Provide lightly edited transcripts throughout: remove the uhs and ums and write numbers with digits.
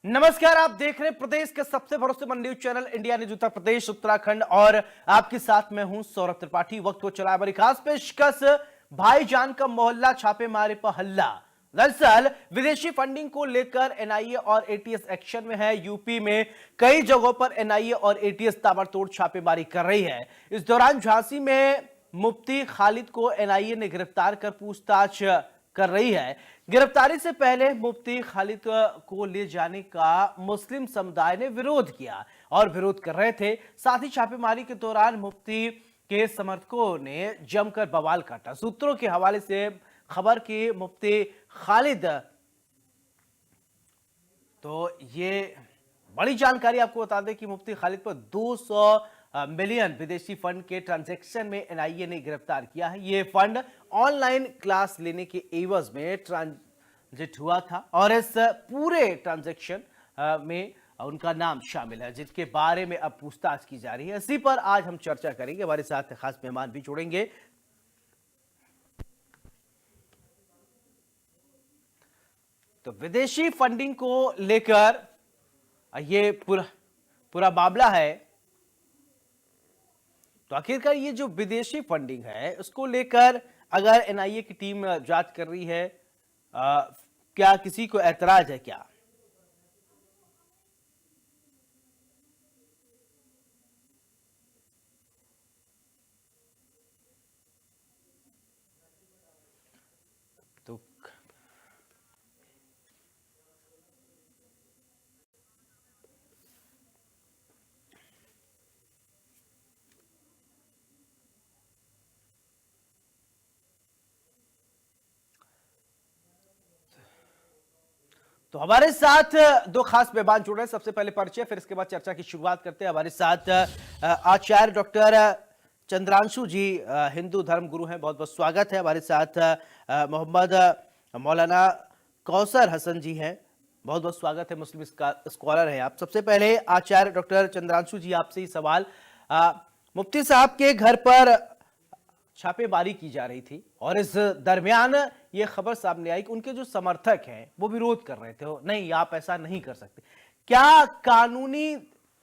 नमस्कार, आप देख रहे हैं प्रदेश के सबसे भरोसेमंद news channel India news Uttar Pradesh Uttarakhand और आपके साथ मैं हूं सौरभ त्रिपाठी। वक्त को चला बड़ी खास पेशकश, भाईजान का मोहल्ला छापेमारी पर हल्ला। दरअसल विदेशी फंडिंग को लेकर एनआईए और एटीएस एक्शन में है। यूपी में कई जगहों पर एनआईए और एटीएस ताबड़तोड़ छापेमारी कर रही है। इस दौरान झांसी में मुफ्ती खालिद को एनआईए ने गिरफ्तार कर पूछताछ कर रही है। गिरफ्तारी से पहले मुफ्ती खालिद को ले जाने का मुस्लिम समुदाय ने विरोध किया और विरोध कर रहे थे। साथ ही छापेमारी के दौरान मुफ्ती के समर्थकों ने जमकर बवाल काटा। सूत्रों के हवाले से खबर की मुफ्ती खालिद, तो ये बड़ी जानकारी आपको बता दें कि मुफ्ती खालिद पर 200 मिलियन विदेशी फंड के ट्रांजैक्शन में एनआईए ने गिरफ्तार किया है। ये फंड ऑनलाइन क्लास लेने के एवज में ट्रांजिट हुआ था और इस पूरे ट्रांजैक्शन में उनका नाम शामिल है, जिसके बारे में अब पूछताछ की जा रही है। इसी पर आज हम चर्चा करेंगे। हमारे साथ खास मेहमान भी जुड़ेंगे। तो विदेशी फंडिंग को लेकर ये पूरा मामला है। तो आखिरकार ये जो विदेशी फंडिंग है उसको लेकर अगर एनआईए की टीम जांच कर रही है, क्या किसी को ऐतराज है क्या? तो तो हमारे साथ दो खास मेहमान जुड़ रहे हैं। सबसे पहले परिचय, फिर इसके बाद चर्चा की शुरुआत करते हैं। हमारे साथ आचार्य डॉक्टर चंद्रांशु जी, हिंदू धर्म गुरु हैं, बहुत बहुत स्वागत है। हमारे साथ मोहम्मद मौलाना कौसर हसन जी हैं, बहुत बहुत स्वागत है, मुस्लिम स्कॉलर हैं आप। सबसे पहले आचार्य डॉक्टर चंद्रांशु जी, आपसे ही सवाल। मुफ्ती साहब के घर पर छापेमारी की जा रही थी और इस दरमियान ये खबर सामने आई कि उनके जो समर्थक हैं वो विरोध कर रहे थे, नहीं आप ऐसा नहीं कर सकते। क्या कानूनी,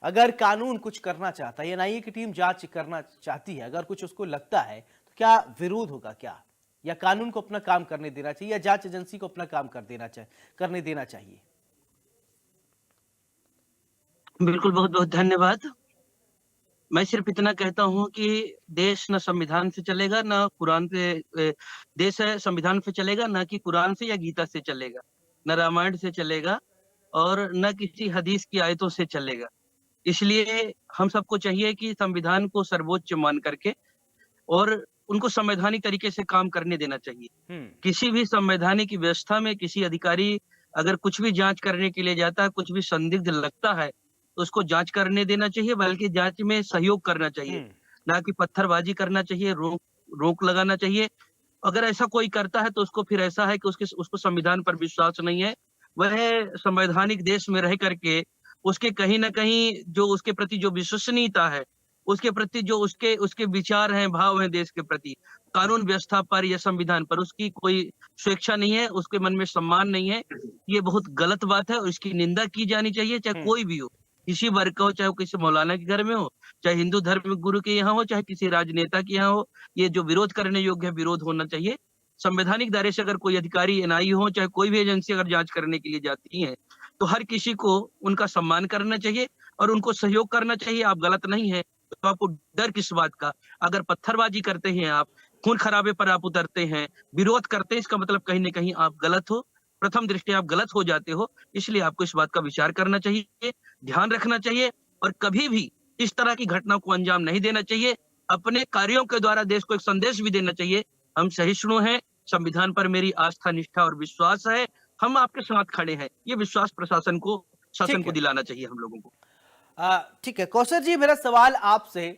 अगर कानून कुछ करना चाहता है, एनआईए की टीम जांच करना चाहती है, अगर कुछ उसको लगता है तो क्या विरोध होगा क्या, या कानून को अपना काम करने देना चाहिए, या जांच एजेंसी को अपना काम करने देना चाहिए? बिल्कुल, बहुत बहुत धन्यवाद। मैं सिर्फ इतना कहता हूँ कि देश न संविधान से चलेगा, न कुरान पे देश है संविधान पे चलेगा, न कि कुरान से या गीता से चलेगा, न रामायण से चलेगा और न किसी हदीस की आयतों से चलेगा। इसलिए हम सबको चाहिए कि संविधान को सर्वोच्च मान करके और उनको संवैधानिक तरीके से काम करने देना चाहिए। किसी भी संवैधानिक व्यवस्था में किसी अधिकारी अगर कुछ भी जांच करने के लिए जाता है, कुछ भी संदिग्ध लगता है, तो उसको जांच करने देना चाहिए, बल्कि जांच में सहयोग करना चाहिए, ना कि पत्थरबाजी करना चाहिए, रोक लगाना चाहिए। अगर ऐसा कोई करता है तो उसको फिर ऐसा है कि उसको संविधान पर विश्वास नहीं है। वह संवैधानिक देश में रह करके उसके कहीं न कहीं जो उसके प्रति जो विश्वसनीयता है, उसके प्रति जो उसके उसके विचार हैं, भाव हैं देश के प्रति, कानून व्यवस्था पर या संविधान पर उसकी कोई स्वेच्छा नहीं है, उसके मन में सम्मान नहीं है। ये बहुत गलत बात है और इसकी निंदा की जानी चाहिए, चाहे कोई भी हो। किसी वर्ग का हो, चाहे वो किसी मौलाना के घर में हो, चाहे हिंदू धर्म गुरु के यहाँ हो, चाहे किसी राजनेता के यहाँ हो। ये जो विरोध करने योग्य है, विरोध होना चाहिए। संवैधानिक दायरे से अगर कोई अधिकारी एनआईए हो, चाहे कोई भी एजेंसी अगर जांच करने के लिए जाती है, तो हर किसी को उनका सम्मान करना चाहिए और उनको सहयोग करना चाहिए। आप गलत नहीं है तो आपको डर किस बात का? अगर पत्थरबाजी करते हैं आप, खून खराबे पर आप उतरते हैं, विरोध करते हैं, इसका मतलब कहीं न कहीं आप गलत हो। प्रथम दृष्टया आप गलत हो जाते हो, इसलिए आपको इस बात का विचार करना चाहिए, ध्यान रखना चाहिए और कभी भी इस तरह की घटना को अंजाम नहीं देना चाहिए। अपने कार्यों के द्वारा देश को एक संदेश भी देना चाहिए, हम सहिष्णु हैं, संविधान पर मेरी आस्था, निष्ठा और विश्वास है, हम आपके साथ खड़े हैं। ये विश्वास प्रशासन को, शासन को दिलाना चाहिए हम लोगों को। ठीक है कौशल जी, मेरा सवाल आपसे,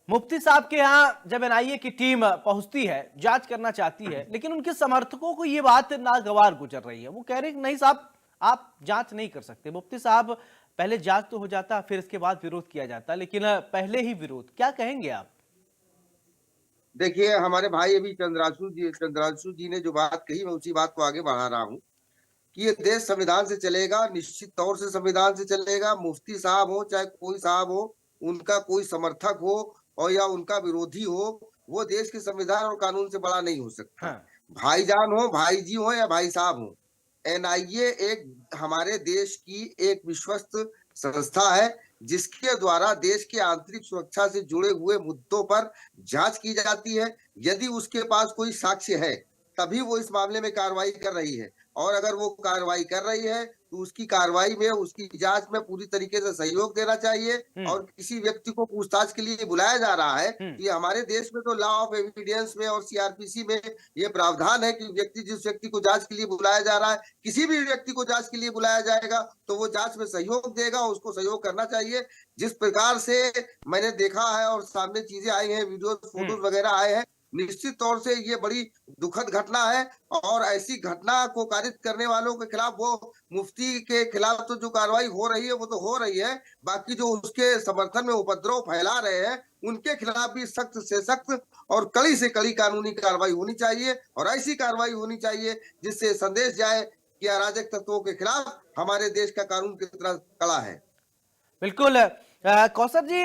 मुफ्ती साहब के यहाँ जब एनआईए की टीम पहुंचती है, जांच करना चाहती है, लेकिन उनके समर्थकों को ये बात नागवार गुजर रही है। वो कह रहे हैं कि नहीं साहब, आप जांच नहीं कर सकते। मुफ्ती साहब, पहले जांच तो हो जाता, फिर इसके बाद विरोध किया जाता, लेकिन पहले ही विरोध, क्या कहेंगे आप? देखिए, हमारे भाई अभी चंद्रांशु जी ने जो बात कही, मैं उसी बात को आगे बढ़ा रहा हूँ कि ये देश संविधान से चलेगा, निश्चित तौर से संविधान से चलेगा। मुफ्ती साहब हो चाहे कोई साहब हो, उनका कोई समर्थक हो और या उनका विरोधी हो, वो देश के संविधान और कानून से बड़ा नहीं हो सकता। हाँ। भाईजान हो, भाई जी हो या भाई साहब हो, एनआईए एक हमारे देश की एक विश्वस्त संस्था है, जिसके द्वारा देश की आंतरिक सुरक्षा से जुड़े हुए मुद्दों पर जांच की जाती है। यदि उसके पास कोई साक्ष्य है, तभी वो इस मामले में कार्रवाई कर रही है। और अगर वो कार्रवाई कर रही है तो उसकी कार्रवाई में, उसकी जांच में पूरी तरीके से सहयोग देना चाहिए। और किसी व्यक्ति को पूछताछ के लिए बुलाया जा रहा है, कि हमारे देश में तो लॉ ऑफ एविडेंस में और सीआरपीसी में ये प्रावधान है कि जिस व्यक्ति को जांच के लिए बुलाया जा रहा है, किसी भी व्यक्ति को जांच के लिए बुलाया जाएगा तो वो जांच में सहयोग देगा, उसको सहयोग करना चाहिए। जिस प्रकार से मैंने देखा है और सामने चीजें आई हैं, वीडियो फोटोज वगैरह आए हैं, निश्चित तौर से ये बड़ी दुखद घटना है। और ऐसी घटना को कारित करने वालों के खिलाफ, वो मुफ्ती के खिलाफ तो जो कार्रवाई हो रही है वो तो हो रही है, बाकी जो उसके समर्थन में उपद्रव फैला रहे हैं उनके खिलाफ भी सख्त से सख्त और कड़ी से कड़ी कानूनी कार्रवाई होनी चाहिए। और ऐसी कार्रवाई होनी चाहिए जिससे संदेश जाए कि अराजक तत्वों के खिलाफ हमारे देश का कानून कितना कड़ा है। बिल्कुल। कौसर जी,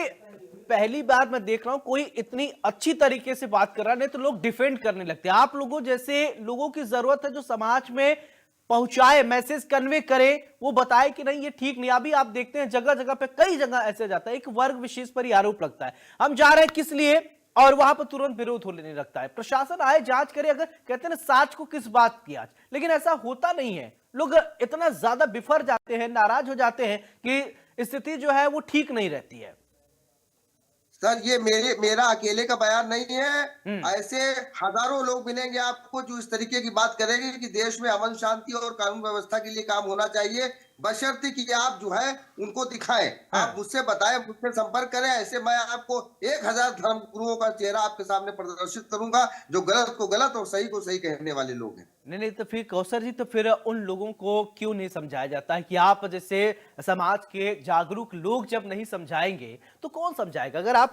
पहली बार मैं देख रहा हूं कोई इतनी अच्छी तरीके से बात कर रहा है, नहीं तो लोग डिफेंड करने लगते हैं। आप लोगों जैसे लोगों की जरूरत है जो समाज में पहुंचाए, मैसेज कन्वे करे, वो बताए कि नहीं ये ठीक नहीं। अभी आप देखते हैं जगह जगह पे, कई जगह ऐसे जाता है, एक वर्ग विशेष पर ही आरोप लगता है, हम जा रहे हैं किस लिए, और वहां पर तुरंत विरोध होने लगता है। प्रशासन आए, जांच करे, अगर कहते हैं ना साच को किस बात की आज, लेकिन ऐसा होता नहीं है। लोग इतना ज्यादा बिफर जाते हैं, नाराज हो जाते हैं कि स्थिति जो है वो ठीक नहीं रहती है। सर, ये मेरा अकेले का बयान नहीं है। ऐसे हजारों लोग मिलेंगे आपको जो इस तरीके की बात करेंगे कि देश में अमन शांति और कानून व्यवस्था के लिए काम होना चाहिए, बशर्ते कि आप जो है उनको दिखाएं। आप मुझसे बताएं, मुझसे संपर्क करें। ऐसे मैं आपको 1000 धर्म गुरुओं का चेहरा आपके सामने प्रदर्शित करूंगा जो गलत को गलत और सही को सही कहने वाले लोग हैं। नहीं, तो फिर कौसर जी, तो फिर उन लोगों को क्यों नहीं समझाया जाता है कि आप जैसे समाज के जागरूक लोग जब नहीं समझाएंगे तो कौन समझाएगा? अगर आप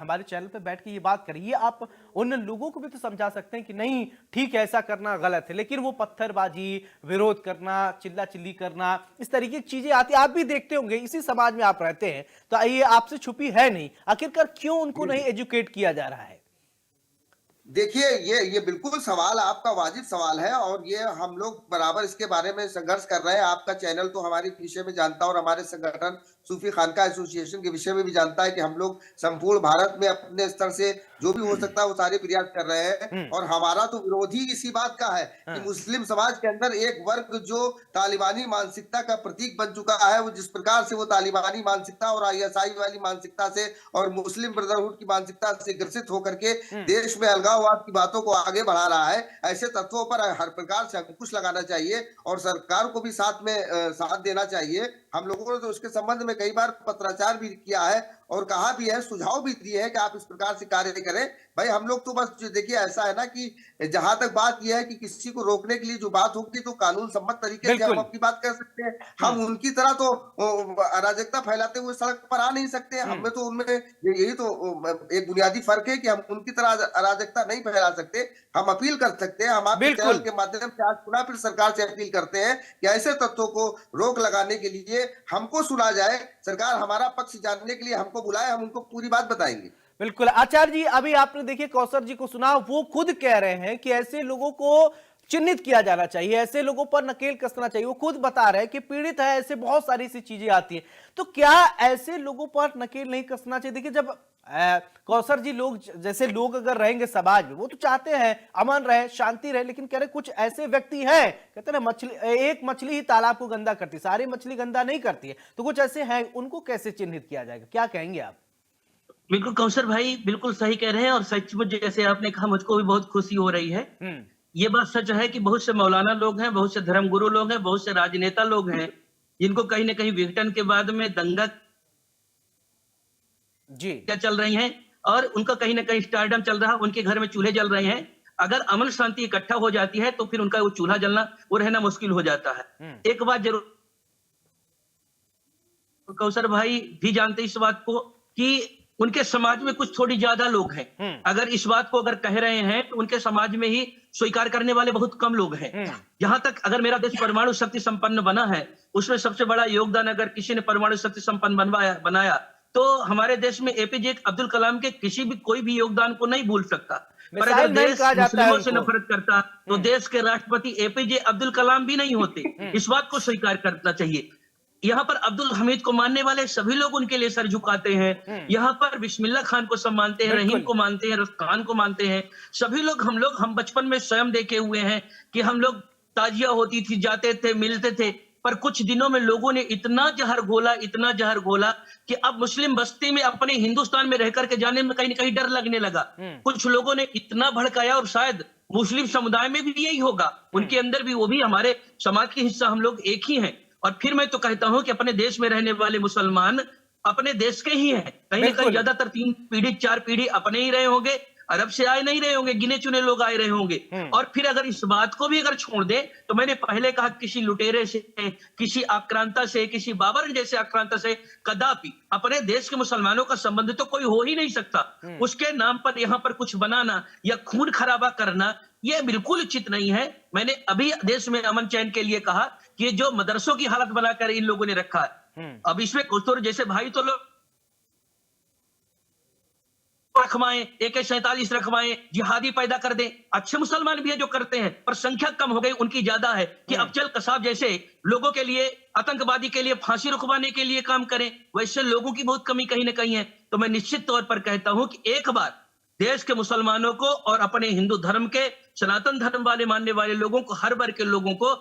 हमारे चैनल पे बैठ के ये बात करिए, आप उन लोगों को भी तो समझा सकते हैं कि नहीं ठीक है, ऐसा करना गलत है, लेकिन वो पत्थरबाजी, विरोध करना, चिल्ला चिल्ली करना, इस तरीके की चीजें आती, आप भी देखते होंगे, इसी समाज में आप रहते हैं, तो ये आपसे छुपी है नहीं। आखिरकार क्यों उनको नहीं एजुकेट किया जा रहा है? देखिए, ये बिल्कुल सवाल आपका वाजिब सवाल है और ये हम लोग बराबर इसके बारे में संघर्ष कर रहे हैं। आपका चैनल तो हमारे विषय में जानता है और हमारे संगठन सूफी खानका एसोसिएशन के विषय में भी जानता है कि हम लोग संपूर्ण भारत में अपने स्तर से जो भी हो सकता है वो सारे प्रयास कर रहे हैं। और हमारा तो विरोध ही इसी बात का है कि मुस्लिम समाज के अंदर एक वर्ग जो तालिबानी मानसिकता का प्रतीक बन चुका है, वो जिस प्रकार से वो तालिबानी मानसिकता और आईएसआई वाली मानसिकता से और मुस्लिम ब्रदरहुड की मानसिकता से ग्रसित होकर के देश में अलगाववाद की बातों को आगे बढ़ा रहा है, ऐसे तत्वों पर हर प्रकार से अंकुश लगाना चाहिए और सरकार को भी साथ में साथ देना चाहिए। हम लोगों ने तो उसके संबंध में कई बार पत्राचार भी किया है और कहा भी है, सुझाव भी दिए है कि आप इस प्रकार से कार्य करें। भाई हम लोग तो बस देखिए, ऐसा है ना कि जहां तक बात यह है कि किसी को रोकने के लिए जो बात होगी तो कानून सम्मत तरीके से हम अपनी बात कर सकते हैं। हम उनकी तरह तो अराजकता फैलाते हुए सड़क पर आ नहीं सकते। हमें तो उनमें यही तो एक बुनियादी फर्क है कि हम उनकी तरह अराजकता नहीं फैला सकते, हम अपील कर सकते हैं। हम आपके चैनल के माध्यम से आज पुनः फिर सरकार से अपील करते हैं कि ऐसे तत्वों को रोक लगाने के लिए हमको सुना जाए, सरकार हमारा पक्ष जानने के लिए हमको बुलाए, हम उनको पूरी बात बताएंगे। बिल्कुल। आचार्य जी, अभी आपने देखिए कौसर जी को सुना, वो खुद कह रहे हैं कि ऐसे लोगों को चिन्हित किया जाना चाहिए, ऐसे लोगों पर नकेल कसना चाहिए। वो खुद बता रहे हैं कि पीड़ित है, ऐसे बहुत सारी सी चीजें आती हैं, तो क्या ऐसे लोगों पर नकेल नहीं कसना चाहिए? देखिए, जब कौसर जी, लोग जैसे लोग अगर रहेंगे समाज में, वो तो चाहते हैं अमन रहे, शांति रहे, लेकिन कह रहे कुछ ऐसे व्यक्ति हैं, कहते हैं मछली, एक मछली ही तालाब को गंदा करती, सारी मछली गंदा नहीं करती है, तो कुछ ऐसे हैं, उनको कैसे चिन्हित किया जाएगा? क्या कहेंगे आप? बिल्कुल कौसर भाई बिल्कुल सही कह रहे हैं और सचमुच जैसे आपने कहा, मुझको भी बहुत खुशी हो रही है। ये बात सच है कि बहुत से मौलाना लोग हैं, बहुत से धर्मगुरु लोग हैं, बहुत से राजनेता लोग हैं, जिनको कहीं ना कहीं विघटन के बाद में दंगा जी क्या चल रही हैं और उनका कहीं ना कहीं स्टारडम चल रहा है, उनके घर में चूल्हे जल रहे हैं। अगर अमन शांति इकट्ठा हो जाती है तो फिर उनका वो चूल्हा जलना, वो रहना मुश्किल हो जाता है। एक बात जरूर कौसर भाई भी जानते इस बात को कि उनके समाज में कुछ थोड़ी ज्यादा लोग हैं। अगर इस बात को अगर कह रहे हैं तो उनके समाज में ही स्वीकार करने वाले बहुत कम लोग हैं। जहां तक अगर मेरा देश परमाणु शक्ति संपन्न बना है, उसमें सबसे बड़ा योगदान अगर किसी ने परमाणु शक्ति संपन्न बनाया तो हमारे देश में एपीजे अब्दुल कलाम के कोई भी योगदान को नहीं भूल सकता। पर अगर देश मुस्लिमों से नफरत करता तो देश के राष्ट्रपति एपीजे अब्दुल कलाम भी नहीं होते। इस बात को स्वीकार करना चाहिए। यहाँ पर अब्दुल हमीद को मानने वाले सभी लोग उनके लिए सर झुकाते हैं। यहाँ पर बिस्मिल्लाह खान को सब मानते हैं, रहीम को मानते हैं, रफ़ खान को मानते हैं। सभी लोग हम बचपन में स्वयं देखे हुए हैं कि हम लोग ताजिया होती थी, जाते थे, मिलते थे, पर कुछ दिनों में लोगों ने इतना जहर घोला कि अब मुस्लिम बस्ती में अपने हिंदुस्तान में रह करके जाने में कहीं ना कहीं डर लगने लगा। कुछ लोगों ने इतना भड़काया, और शायद मुस्लिम समुदाय में भी यही होगा, उनके अंदर भी, वो भी हमारे समाज के हिस्सा, हम लोग एक ही हैं। और फिर मैं तो कहता हूं कि अपने देश में रहने वाले मुसलमान अपने देश के ही हैं। कहीं ना कहीं ज्यादातर 3 पीढ़ी 4 पीढ़ी अपने ही रहे होंगे, अरब से आए नहीं रहे होंगे, गिने चुने लोग आए रहे होंगे। और फिर अगर इस बात को भी अगर छोड़ दे तो मैंने पहले कहा, किसी लुटेरे से, किसी आक्रांता से, किसी बाबर जैसे आक्रांता से कदापि अपने देश के मुसलमानों का संबंध तो कोई हो ही नहीं सकता। उसके नाम पर यहाँ पर कुछ बनाना या खून खराबा करना, यह बिल्कुल उचित नहीं है। मैंने अभी देश में अमन चैन के लिए कहा कि ये जो मदरसों की हालत बनाकर इन लोगों ने रखा है, अब इसमें कुछ जैसे भाई तो लोग रखवाएं, AK-47 रखवाएं, जिहादी पैदा कर दें। अच्छे मुसलमान भी है जो करते हैं, पर संख्या कम हो गई, उनकी ज्यादा है कि अफजल कसाब जैसे लोगों के लिए, आतंकवादी के लिए फांसी रुकवाने के लिए काम करें। वैसे लोगों की बहुत कमी कहीं ना कहीं है। तो मैं निश्चित तौर पर कहता हूं कि एक बार देश के मुसलमानों को और अपने हिंदू धर्म के, सनातन धर्म वाले मानने वाले लोगों को, हर वर्ग के लोगों को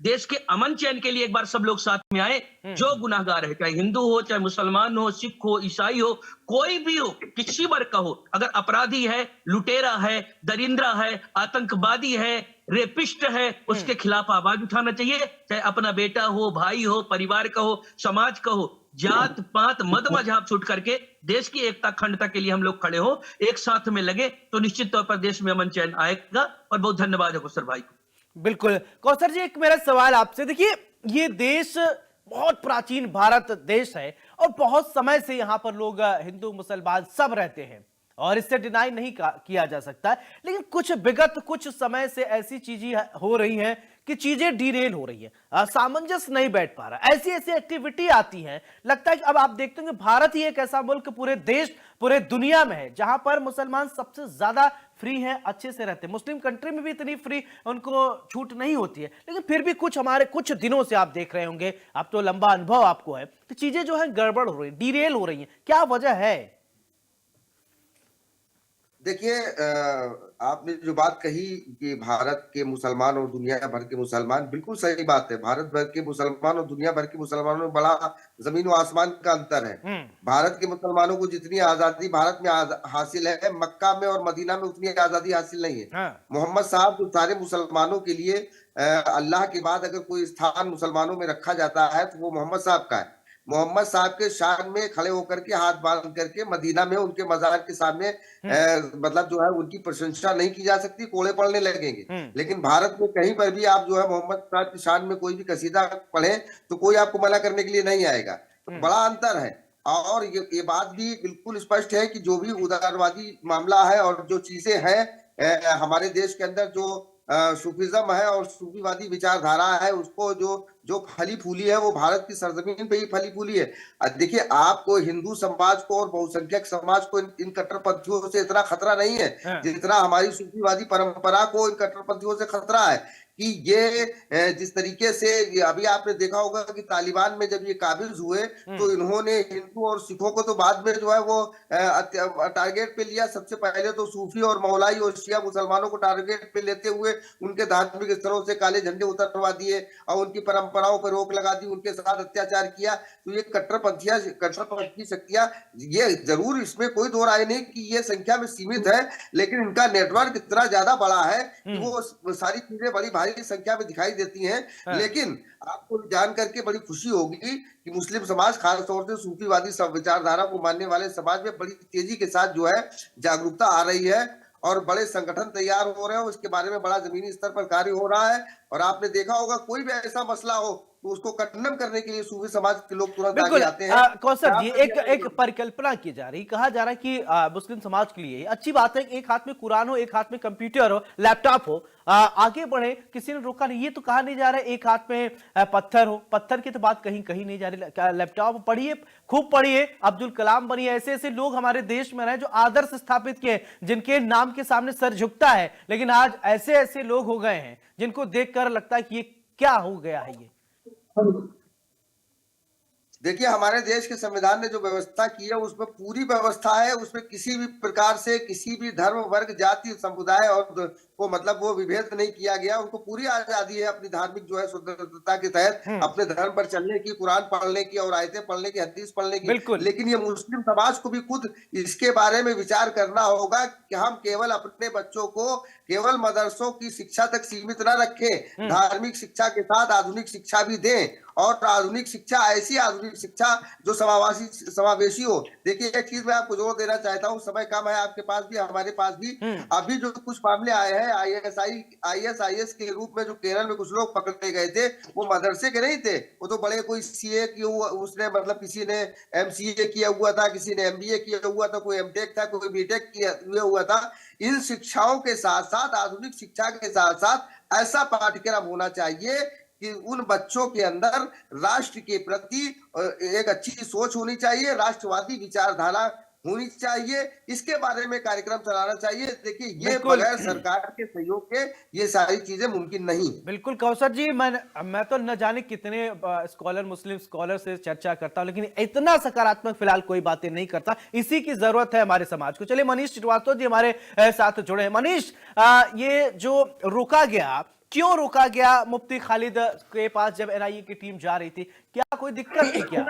देश के अमन चैन के लिए एक बार सब लोग साथ में आए। जो गुनाहगार है, चाहे हिंदू हो, चाहे मुसलमान हो, सिख हो, ईसाई हो, कोई भी हो, किसी वर्ग का हो, अगर अपराधी है, लुटेरा है, दरिंद्रा है, आतंकवादी है, रेपिस्ट है, उसके खिलाफ आवाज उठाना चाहिए। चाहे अपना बेटा हो, भाई हो, परिवार का हो, समाज का हो, जात पात मद मजहब छूट करके देश की एकता अखंडता के लिए हम लोग खड़े हो, एक साथ में लगे, तो निश्चित तौर पर देश में अमन चैन आएगा। और बहुत धन्यवाद है कौसर भाई को। बिल्कुल कौसर जी, एक मेरा सवाल आपसे, देखिए ये देश बहुत प्राचीन भारत देश है और बहुत समय से यहाँ पर लोग हिंदू मुसलमान सब रहते हैं और इससे डिनाई नहीं किया जा सकता। लेकिन विगत कुछ समय से ऐसी चीजें हो रही हैं कि चीजें डीरेल हो रही है, सामंजस्य नहीं बैठ पा रहा, ऐसी एक्टिविटी आती है। लगता है कि अब आप देखते हैं भारत ही एक ऐसा मुल्क पूरे देश, पूरे दुनिया में है जहां पर मुसलमान सबसे ज्यादा फ्री है, अच्छे से रहते हैं। मुस्लिम कंट्री में भी इतनी फ्री उनको छूट नहीं होती है, लेकिन फिर भी कुछ दिनों से आप देख रहे होंगे, आप तो लंबा अनुभव आपको है, तो चीजें जो है गड़बड़ हो रही, डीरेल हो रही है। क्या वजह है? देखिए, आपने जो बात कही कि भारत के मुसलमान और दुनिया भर के मुसलमान, बिल्कुल सही बात है। भारत भर के मुसलमान और दुनिया भर के मुसलमानों में बड़ा जमीन और आसमान का अंतर है। भारत के मुसलमानों को जितनी आजादी भारत में हासिल है, मक्का में और मदीना में उतनी आजादी हासिल नहीं है। मोहम्मद साहब जो सारे मुसलमानों के लिए अल्लाह के बाद अगर कोई स्थान मुसलमानों में रखा जाता है तो वो मोहम्मद साहब का है। मोहम्मद साहब के शान में खड़े होकर के, हाथ बांध करके मदीना में उनके मजार के सामने मतलब जो है उनकी प्रशंसा नहीं की जा सकती, कोड़े पड़ने लगेंगे। लेकिन भारत में कहीं पर भी आप जो है मोहम्मद साहब की शान में कोई भी कसीदा पढ़े तो कोई आपको मना करने के लिए नहीं आएगा। तो बड़ा अंतर है। और ये बात भी बिल्कुल स्पष्ट है कि जो भी उदारवादी मामला है और जो चीजें हैं हमारे देश के अंदर, जो सूफीज्म है और सूफीवादी विचारधारा है, उसको जो फली फूली है वो भारत की सरजमीन पे ही फली फूली है। देखिए, आपको हिंदू समाज को और बहुसंख्यक समाज को इन कट्टरपंथियों से इतना खतरा नहीं है जितना हमारी सूफीवादी परंपरा को इन कट्टरपंथियों से खतरा है। कि ये जिस तरीके से अभी आपने देखा होगा कि तालिबान में जब ये काबिज हुए तो इन्होंने हिंदू और सिखों को तो बाद में जो है वो टारगेट पे लिया। सबसे पहले तो सूफी और मौलाई और शिया मुसलमानों को टारगेट पे लेते हुए उनके धार्मिक स्थलों से काले झंडे उतरवा दिए और उनकी परंपराओं पर रोक लगा दी, उनके साथ अत्याचार किया। तो ये कट्टरपंथी शक्तियां, ये जरूर इसमें कोई दो राय नहीं कि ये संख्या में सीमित है, लेकिन इनका नेटवर्क इतना ज्यादा बड़ा है कि वो सारी चीजें बड़ी भारी संख्या में दिखाई देती हैं। लेकिन आपको जान करके बड़ी खुशी होगी कि मुस्लिम समाज, खासतौर से सूफीवादी विचारधारा को मानने वाले समाज में बड़ी तेजी के साथ जो है जागरूकता आ रही है और बड़े संगठन तैयार हो रहे हैं। उसके बारे में बड़ा जमीनी स्तर पर कार्य हो रहा है और आपने देखा होगा कोई भी ऐसा मसला हो तो उसको कंडम करने के लिए सूफी समाज के लोग तुरंत बिल्कुल आगे आते हैं। कौसर जी, यहाँ एक पर एक परिकल्पना की जा रही, कहा जा रहा है कि मुस्लिम समाज के लिए अच्छी बात है, एक हाथ में कुरान हो, एक हाथ में कंप्यूटर हो, लैपटॉप हो, आगे बढ़े, किसी ने रोका नहीं। ये तो कहा नहीं जा रहा है एक हाथ में पत्थर हो, पत्थर की तो बात कहीं कहीं नहीं जा रही। लैपटॉप पढ़िए, खूब पढ़िए, अब्दुल कलाम बनिए, ऐसे ऐसे लोग हमारे देश में रहे जो आदर्श स्थापित किए, जिनके नाम के सामने सर झुकता है। लेकिन आज ऐसे ऐसे लोग हो गए हैं जिनको देखकर लगता है कि ये क्या हो गया है। ये देखिए, हमारे देश के संविधान ने जो व्यवस्था की है उसमें पूरी व्यवस्था है, उसमें किसी भी प्रकार से किसी भी धर्म, वर्ग, जाति, समुदाय और को मतलब वो विभेद नहीं किया गया। उनको पूरी आजादी है अपनी धार्मिक जो है स्वतंत्रता के तहत अपने धर्म पर चलने की, कुरान पढ़ने की और आयतें पढ़ने की, हदीस पढ़ने की। बिल्कुल। लेकिन ये मुस्लिम समाज को भी खुद इसके बारे में विचार करना होगा कि हम केवल अपने बच्चों को केवल मदरसों की शिक्षा तक सीमित न रखें, धार्मिक शिक्षा के साथ आधुनिक शिक्षा भी दें, और आधुनिक शिक्षा ऐसी आधुनिक शिक्षा जो समावेशी हो। देखिए, एक चीज मैं आपको जोर देना चाहता हूँ, समय कम है आपके पास भी, हमारे पास भी। अभी जो कुछ मामले आए हैं ISIS के रूप में, जो केरल में कुछ लोग पकड़े गए थे, वो मदरसे के नहीं थे, वो तो बड़े कोई CA की उसने मतलब किसी ने MCA किया हुआ था, किसी ने MBA किया हुआ था, कोई MTech था, कोई BTech किया हुआ था। इन शिक्षाओं के साथ साथ, आधुनिक शिक्षा के साथ साथ ऐसा पाठ्यक्रम होना चाहिए कि उन बच्चों के अंदर राष्ट्र के प्रति एक अच्छी सोच होनी चाहिए, राष्ट्रवादी विचारधारा होनी चाहिए। इसके बारे में कार्यक्रम चलाना चाहिए। देखिए, ये बगैर सरकार के सहयोग के ये सारी चीजें मुमकिन नहीं। बिल्कुल कौसर जी, मैं तो न जाने कितने स्कॉलर, मुस्लिम स्कॉलर से चर्चा करता हूं, लेकिन इतना सकारात्मक फिलहाल कोई बातें नहीं करता। इसी की जरूरत है हमारे समाज को। चलिए, मनीष श्रीवास्तव जी हमारे साथ जुड़े हैं। मनीष, ये जो रोका गया, क्यों रोका गया मुफ्ती खालिद के पास जब NIA की टीम जा रही थी? क्या कोई दिक्कत थी क्या?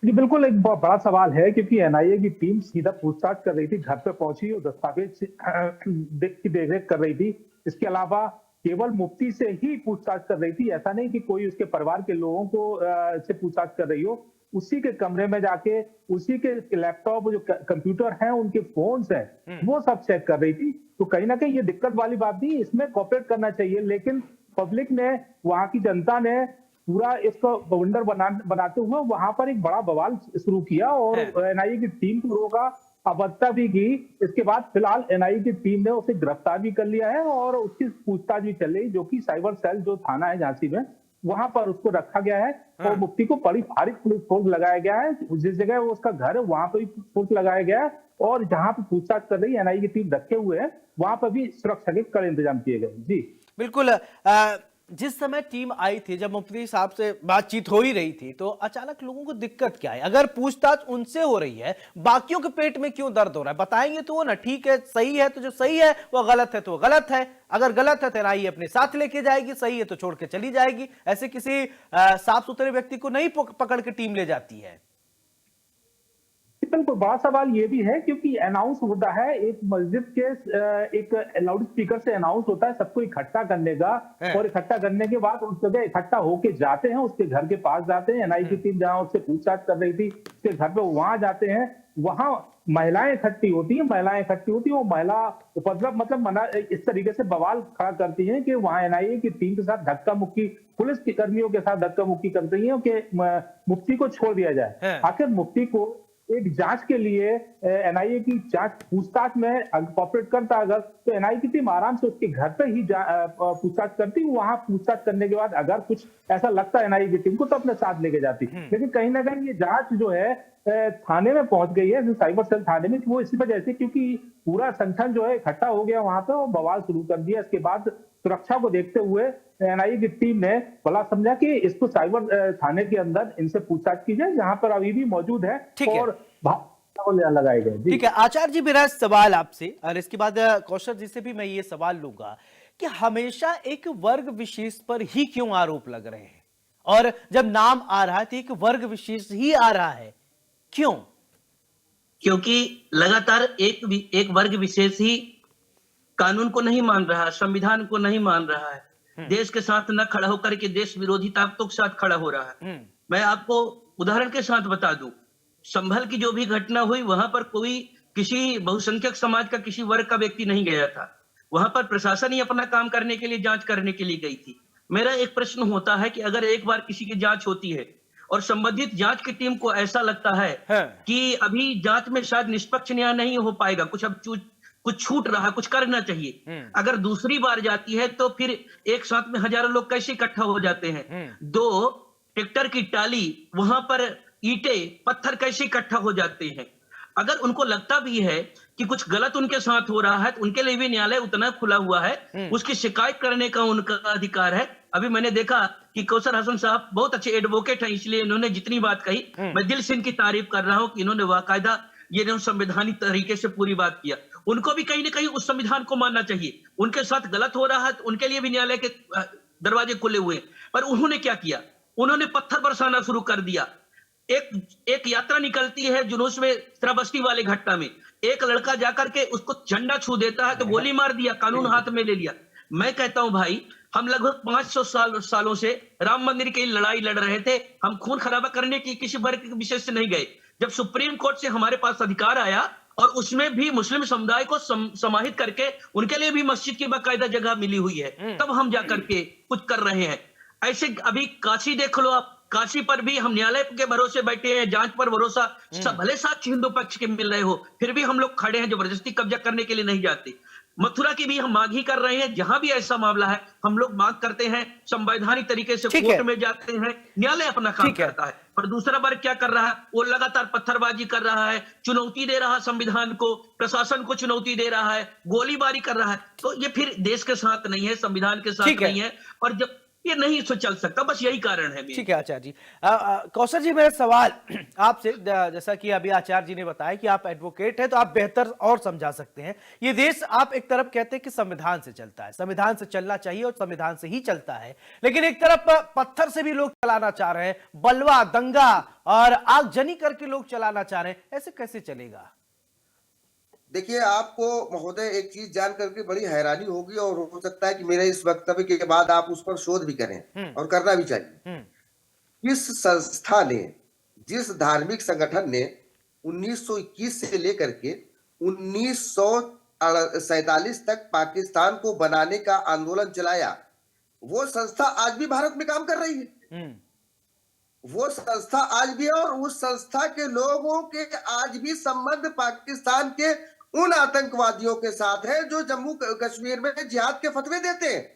जी बिल्कुल, एक बहुत बड़ा सवाल है, क्योंकि NIA की टीम सीधा पूछताछ कर रही थी, घर पे पहुंची और दस्तावेज की देखरेख कर रही थी। इसके अलावा केवल मुफ्ती से ही पूछताछ कर रही थी, ऐसा नहीं कि कोई उसके परिवार के लोगों को से पूछताछ कर रही हो। उसी के कमरे में जाके उसी के लैपटॉप, जो कंप्यूटर हैं, उनके फोन्स हैं, वो सब चेक कर रही थी। तो कहीं ना कहीं ये दिक्कत वाली बात नहीं, इसमें कॉपरेट करना चाहिए। लेकिन पब्लिक ने, वहां की जनता ने पूरा इसको बवंडर बनाते हुए वहां पर एक बड़ा बवाल शुरू किया और NIA की टीम को रोका, अवज्ञा भी की। इसके बाद फिलहाल NIA की टीम ने उसे गिरफ्तार भी कर लिया है और उसकी पूछताछ भी चल रही, जो कि साइबर सेल जो थाना है झांसी में, वहां पर उसको रखा गया है। और मुफ्ती को बड़ी भारी पुलिस फोर्स लगाया गया है। जिस जगह वो उसका घर है वहां पर भी फोर्स लगाया गया है, और जहां पर पूछताछ कर रही NIA की टीम रखे हुए है, वहां पर भी सुरक्षा के कड़े इंतजाम किए गए। जी बिल्कुल। जिस समय टीम आई थी, जब मुफ्ती साहब से बातचीत हो ही रही थी, तो अचानक लोगों को दिक्कत क्या है? अगर पूछताछ उनसे हो रही है, बाकियों के पेट में क्यों दर्द हो रहा है? बताएंगे तो वो ना, ठीक है, सही है तो जो सही है, वो गलत है तो वो गलत है। अगर गलत है तो NIA अपने साथ लेके जाएगी, सही है तो छोड़ के चली जाएगी। ऐसे किसी साफ सुथरे व्यक्ति को नहीं पकड़ के टीम ले जाती है। बिल्कुल, बड़ा सवाल ये भी है, क्योंकि अनाउंस होता है एक मस्जिद के एक लाउड स्पीकर से अनाउंस होता है सबको इकट्ठा करने का, और इकट्ठा करने के बाद उस जगह इकट्ठा होके जाते हैं, उसके घर के पास जाते हैं। NIA की टीम जहां उससे पूछताछ कर रही थी, उसके घर पे वहां जाते हैं, वहां महिलाएं इकट्ठी होती हैं, वो महिला उपद्रव मतलब मना इस तरीके से बवाल खड़ा करती हैं कि वहां NIA की टीम के साथ धक्का मुक्की, पुलिस के कर्मियों के साथ धक्का मुक्की कर रही है कि मुफ्ती को छोड़ दिया जाए। आखिर मुफ्ती को एक जांच के लिए NIA की जांच पूछताछ में कॉपरेट करता, अगर तो NIA की टीम आराम से उसके घर पे ही पूछताछ करती। वहां पूछताछ करने के बाद अगर कुछ ऐसा लगता है NIA की टीम को, तो अपने साथ लेके जाती। लेकिन कहीं ना कहीं ये जांच जो है थाने में पहुंच गई है, साइबर सेल थाने में, वो इसी वजह से, क्योंकि पूरा संगठन जो है इकट्ठा हो गया वहां पे और बवाल शुरू कर दिया। इसके बाद सुरक्षा को देखते हुए NIA की टीम ने भला समझा कि इसको साइबर थाने के अंदर इनसे पूछताछ की जाए, जहां पर अभी भी मौजूद है, और लगाए गए। ठीक है आचार्य जी, मेरा सवाल आपसे, और इसके बाद कौशल जी से भी मैं ये सवाल लूंगा कि हमेशा एक वर्ग विशेष पर ही क्यों आरोप लग रहे हैं, और जब नाम आ रहा है तो एक वर्ग विशेष ही आ रहा है, क्यों? क्योंकि लगातार एक वर्ग विशेष ही कानून को नहीं मान रहा, संविधान को नहीं मान रहा है, देश के साथ न खड़ा होकर के देश विरोधी ताकतों के साथ खड़ा हो रहा है। मैं आपको उदाहरण के साथ बता दूं, संभल की जो भी घटना हुई, वहां पर कोई किसी बहुसंख्यक समाज का, किसी वर्ग का व्यक्ति नहीं गया था। वहां पर प्रशासन ही अपना काम करने के लिए, जांच करने के लिए गई थी। मेरा एक प्रश्न होता है कि अगर एक बार किसी की जांच होती है और संबंधित जांच की टीम को ऐसा लगता है कि अभी जांच में शायद निष्पक्ष न्याय नहीं हो पाएगा, कुछ छूट रहा है, कुछ करना चाहिए, अगर दूसरी बार जाती है तो फिर एक साथ में हजारों लोग कैसे इकट्ठा हो जाते हैं? 2 ट्रैक्टर की टाली, वहां पर ईंटें पत्थर कैसे इकट्ठा हो जाते हैं? अगर उनको लगता भी है कि कुछ गलत उनके साथ हो रहा है तो उनके लिए भी न्यायालय उतना खुला हुआ है, उसकी शिकायत करने का उनका अधिकार है। अभी मैंने देखा कि कौसर हसन साहब बहुत अच्छे एडवोकेट हैं, इसलिए इन्होंने जितनी बात कही मैं दिल से इनकी तारीफ कर रहा हूं कि इन्होंने बाकायदा ये संवैधानिक तरीके से पूरी बात किया। उनको भी कहीं ना कहीं उस संविधान को मानना चाहिए। उनके साथ गलत हो रहा है तो उनके लिए भी न्यायालय के दरवाजे खुले हुए, पर उन्होंने क्या किया? उन्होंने पत्थर बरसाना शुरू कर दिया। एक यात्रा निकलती है जुलूस में श्रावस्ती वाले घटना में, एक लड़का जाकर के उसको झंडा छू देता है तो गोली मार दिया, कानून हाथ में ले लिया। मैं कहता हूं भाई, हम लगभग 500 सालों से राम मंदिर की लड़ाई लड़ रहे थे, हम खून खराबा करने की किसी वर्ग के विषय से नहीं गए। जब सुप्रीम कोर्ट से हमारे पास अधिकार आया और उसमें भी मुस्लिम समुदाय को समाहित करके उनके लिए भी मस्जिद की बाकायदा जगह मिली हुई है, तब हम जाकर के कुछ कर रहे हैं। ऐसे अभी काशी देख लो आप, काशी पर भी हम न्यायालय के भरोसे बैठे हैं, जांच पर भरोसा, भले साक्ष्य हिंदू पक्ष के मिल रहे हो, फिर भी हम लोग खड़े हैं, जबरदस्ती कब्जा करने के लिए नहीं जाते। मथुरा की भी हम मांग ही कर रहे हैं, जहां भी ऐसा मामला है हम लोग मांग करते हैं, संवैधानिक तरीके से कोर्ट में जाते हैं, न्यायालय अपना काम करता है। पर दूसरा वर्ग क्या कर रहा है? वो लगातार पत्थरबाजी कर रहा है, चुनौती दे रहा है संविधान को, प्रशासन को चुनौती दे रहा है, गोलीबारी कर रहा है। तो ये फिर देश के साथ नहीं है, संविधान के साथ नहीं है, और जब ये नहीं तो चल सकता, बस यही कारण है। ठीक है आचार्य जी। कौसर जी, मेरा सवाल आपसे, जैसा कि अभी आचार्य जी ने बताया कि आप एडवोकेट हैं तो आप बेहतर और समझा सकते हैं। ये देश आप एक तरफ कहते हैं कि संविधान से चलता है, संविधान से चलना चाहिए और संविधान से ही चलता है, लेकिन एक तरफ पत्थर से भी लोग चलाना चाह रहे हैं, बलवा, दंगा और आगजनी करके लोग चलाना चाह रहे हैं, ऐसे कैसे चलेगा? देखिए, आपको महोदय एक चीज जान करके बड़ी हैरानी होगी और हो सकता है कि मेरे इस वक्तव्य के बाद आप उस पर शोध भी करें और करना भी चाहिए। इस संस्था ने, जिस धार्मिक संगठन ने 1921 से लेकर के 1947 तक पाकिस्तान को बनाने का आंदोलन चलाया, वो संस्था आज भी भारत में काम कर रही है। वो संस्था आज भी है और उस संस्था के लोगों के आज भी संबंध पाकिस्तान के उन आतंकवादियों के साथ है जो जम्मू कश्मीर में जिहाद के फतवे देते हैं।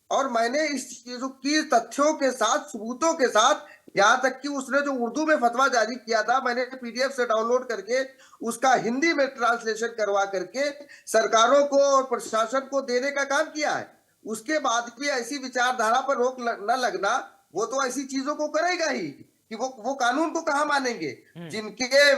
और मैंने इस चीजों की तथ्यों के साथ, सबूतों के साथ, यहां तक कि उसने जो उर्दू में फतवा जारी किया था, मैंने पीडीएफ से डाउनलोड करके उसका हिंदी में ट्रांसलेशन करवा करके सरकारों को और प्रशासन को देने का काम किया है। उसके बाद भी ऐसी विचारधारा पर रोक न लगना, वो तो ऐसी चीजों को करेगा ही कि वो कानून को कहां मानेंगे। जिनके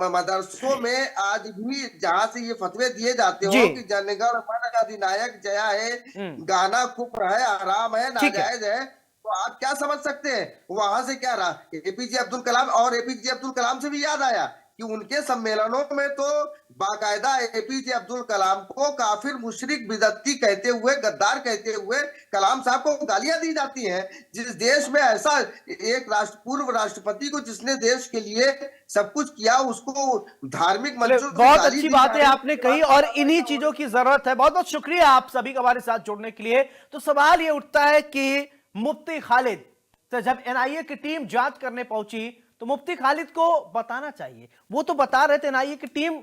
मदरसों में आज भी जहां से ये फतवे दिए जाते हो कि जनगण मन अधिनायक जया है, गाना कुफ्र है, आराम है, नाजायज है, तो आप क्या समझ सकते हैं वहां से क्या रहा? एपीजे अब्दुल कलाम, और एपीजे अब्दुल कलाम से भी याद आया कि उनके सम्मेलनों में तो बाकायदा एपीजे अब्दुल कलाम को काफिर, मुशरिक, बिदअती कहते हुए, गद्दार कहते हुए कलाम साहब को गालियां दी जाती हैं। जिस देश में ऐसा एक पूर्व राष्ट्रपति को, जिसने देश के लिए सब कुछ किया, उसको धार्मिक मंचों पे बहुत अच्छी बात है आपने कही और इन्हीं चीजों की जरूरत है। बहुत बहुत शुक्रिया आप सभी का हमारे साथ जुड़ने के लिए। तो सवाल ये उठता है कि मुफ्ती खालिद, तो जब एनआईए की टीम जांच करने पहुंची तो मुफ्ती खालिद को बताना चाहिए। वो तो बता रहे थे, एनआईए की टीम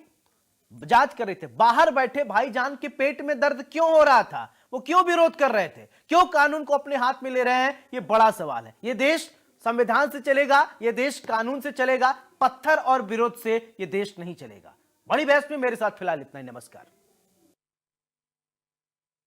जांच कर रहे थे, बाहर बैठे भाईजान के पेट में दर्द क्यों हो रहा था, वो क्यों विरोध कर रहे थे, क्यों कानून को अपने हाथ में ले रहे हैं, ये बड़ा सवाल है। ये देश संविधान से चलेगा, ये देश कानून से चलेगा, पत्थर और विरोध से ये देश नहीं चलेगा। बड़ी बहस में मेरे साथ फिलहाल इतना ही। नमस्कार।